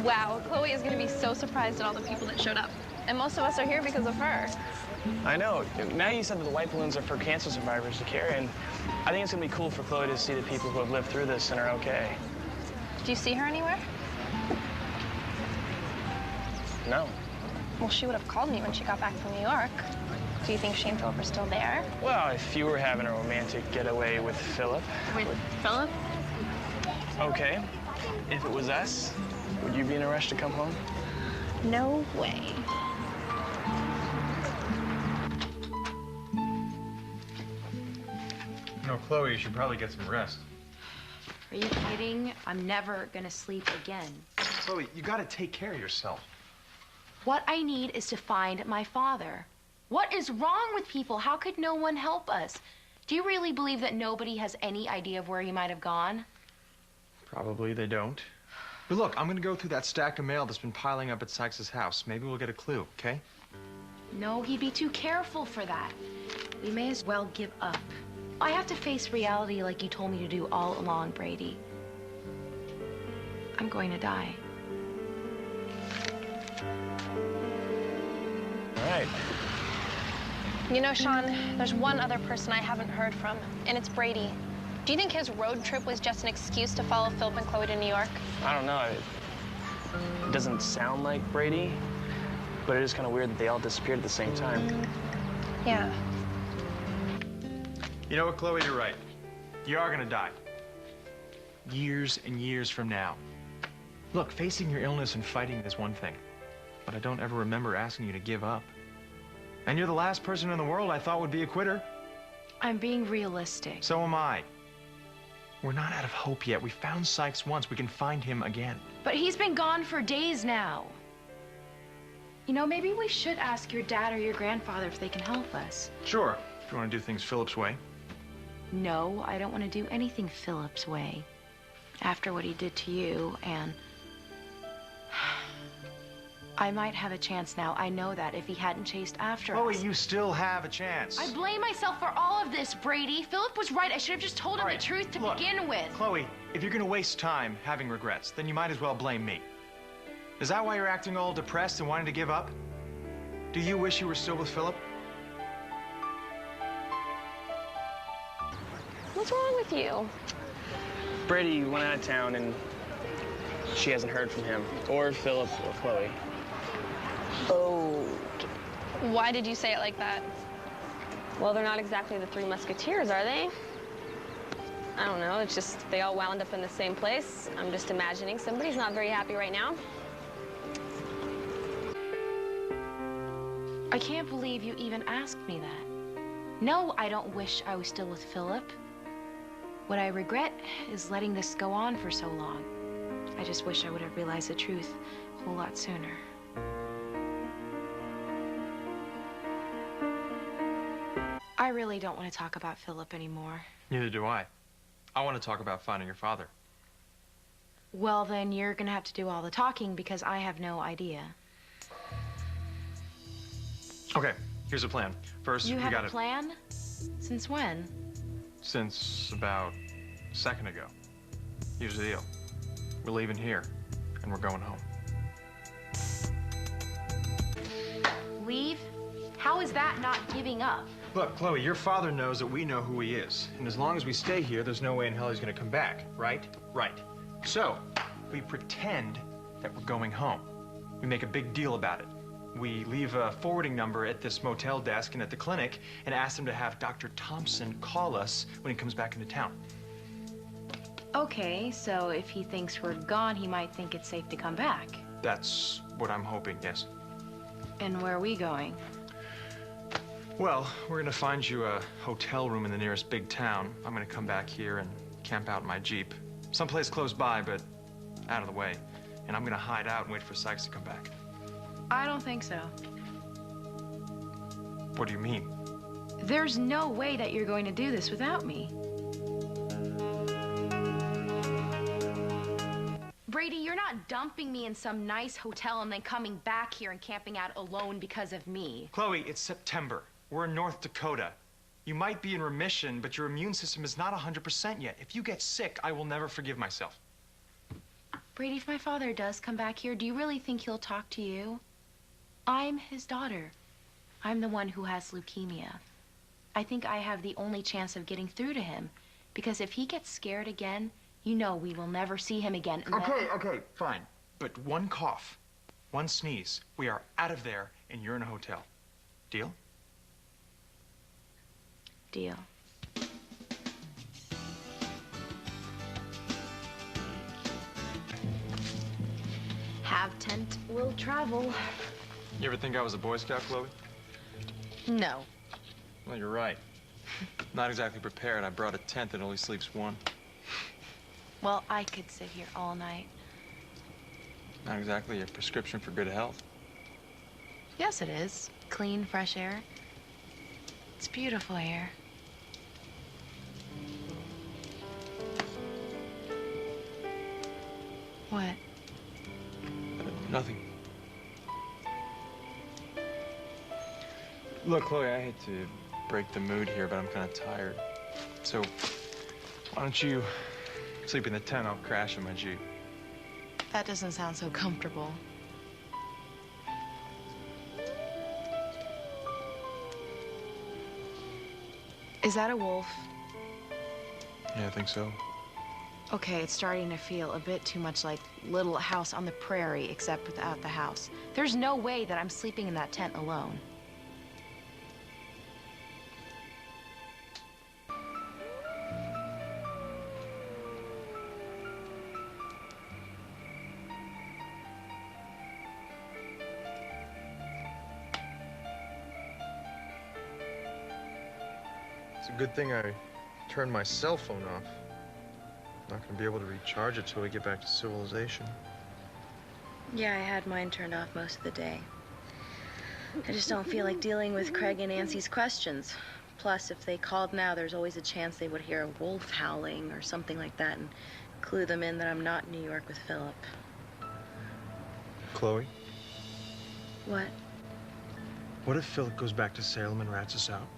Wow, Chloe is gonna be so surprised at all the people that showed up. And most of us are here because of her. I know. Now you said that the white balloons are for cancer survivors to carry, and I think it's gonna be cool for Chloe to see the people who have lived through this and are okay. Do you see her anywhere? No. Well, she would have called me when she got back from New York. Do you think she and Philip are still there? Well, if you were having a romantic getaway with Philip. With Philip? Okay. If it was us, would you be in a rush to come home? No way. No, Chloe, you should probably get some rest. Are you kidding? I'm never gonna sleep again. Chloe, you gotta take care of yourself. What I need is to find my father. What is wrong with people? How could no one help us? Do you really believe that nobody has any idea of where he might have gone? Probably they don't. But look, I'm gonna go through that stack of mail that's been piling up at Sykes' house. Maybe we'll get a clue, okay? No, he'd be too careful for that. We may as well give up. I have to face reality like you told me to do all along, Brady. I'm going to die. All right. You know, Sean, there's one other person I haven't heard from, and it's Brady. Do you think his road trip was just an excuse to follow Philip and Chloe to New York? I don't know. It doesn't sound like Brady, but it is kind of weird that they all disappeared at the same time. Yeah. You know what, Chloe, you're right. You are gonna die. Years and years from now. Look, facing your illness and fighting is one thing, but I don't ever remember asking you to give up. And you're the last person in the world I thought would be a quitter. I'm being realistic. So am I. We're not out of hope yet. We found Sykes once. We can find him again. But he's been gone for days now. You know, maybe we should ask your dad or your grandfather if they can help us. Sure, if you want to do things Philip's way. No, I don't want to do anything Philip's way. After what he did to you, and I might have a chance now. I know that if he hadn't chased after Chloe, us. you still have a chance. I blame myself for all of this, Brady. Philip was right. I should have just told him the truth to begin with. Chloe, if you're gonna waste time having regrets, then you might as well blame me. Is that why you're acting all depressed and wanting to give up? Do you wish you were still with Philip? What's wrong with you? Brady went out of town, and she hasn't heard from him, or Philip, or Chloe. Oh. Why did you say it like that? Well, they're not exactly the Three Musketeers, are they? I don't know, it's just they all wound up in the same place. I'm just imagining somebody's not very happy right now. I can't believe you even asked me that. No, I don't wish I was still with Philip. What I regret is letting this go on for so long. I just wish I would have realized the truth a whole lot sooner. I really don't want to talk about Philip anymore. Neither do I. I want to talk about finding your father. Well, then you're gonna have to do all the talking because I have no idea. Okay, here's a plan. First, You we have gotta... a plan? Since when? Since about a second ago. Here's the deal. We're leaving here, and we're going home. Leave? How is that not giving up? Look, Chloe, your father knows that we know who he is. And as long as we stay here, there's no way in hell he's gonna come back, right? Right. So, we pretend that we're going home. We make a big deal about it. We leave a forwarding number at this motel desk and at the clinic and ask them to have Dr. Thompson call us when he comes back into town. Okay, so if he thinks we're gone, he might think it's safe to come back. That's what I'm hoping, yes. And where are we going? Well, we're gonna find you a hotel room in the nearest big town. I'm gonna come back here and camp out in my Jeep. Someplace close by, but out of the way. And I'm gonna hide out and wait for Sykes to come back. I don't think so. What do you mean? There's no way that you're going to do this without me. Brady, you're not dumping me in some nice hotel and then coming back here and camping out alone because of me. Chloe, it's September. We're in North Dakota. You might be in remission, but your immune system is not 100% yet. If you get sick, I will never forgive myself. Brady, if my father does come back here, do you really think he'll talk to you? I'm his daughter. I'm the one who has leukemia. I think I have the only chance of getting through to him. Because if he gets scared again, you know we will never see him again. Okay, fine. But one cough, one sneeze, we are out of there and you're in a hotel. Deal? Deal. Have tent, will travel. You ever think I was a Boy Scout, Chloe? No. Well, you're right. Not exactly prepared. I brought a tent that only sleeps one. Well, I could sit here all night. Not exactly a prescription for good health. Yes, it is. Clean, fresh air. It's beautiful here. What? Nothing. Look, Chloe, I hate to break the mood here, but I'm kind of tired. So, why don't you sleep in the tent? I'll crash in my Jeep. That doesn't sound so comfortable. Is that a wolf? Yeah, I think so. Okay, it's starting to feel a bit too much like Little House on the Prairie, except without the house. There's no way that I'm sleeping in that tent alone. It's a good thing I turned my cell phone off. Not gonna be able to recharge it till we get back to civilization. Yeah, I had mine turned off most of the day. I just don't feel like dealing with Craig and Nancy's questions. Plus, if they called now, there's always a chance they would hear a wolf howling or something like that and clue them in that I'm not in New York with Philip. Chloe, What? what if Philip goes back to Salem and rats us out?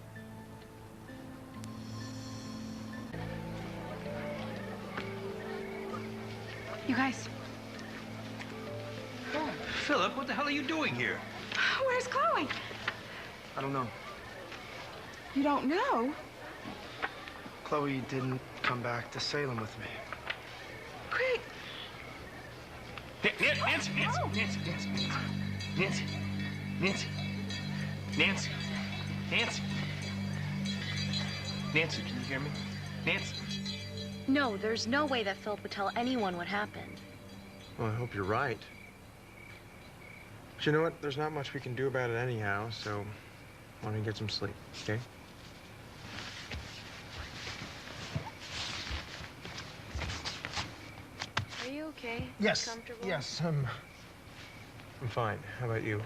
You guys. Philip, what the hell are you doing here? Where's Chloe? I don't know. You don't know? Chloe didn't come back to Salem with me. Craig. Nancy, can you hear me? Nancy. No, there's no way that Philip would tell anyone what happened. Well, I hope you're right. But you know what? There's not much we can do about it anyhow, so why don't you get some sleep, okay? Are you okay? Yes. Comfortable? Yes, I'm fine. How about you?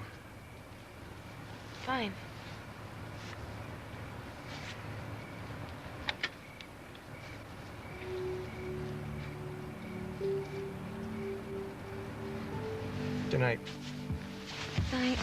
Fine. Good night. Night.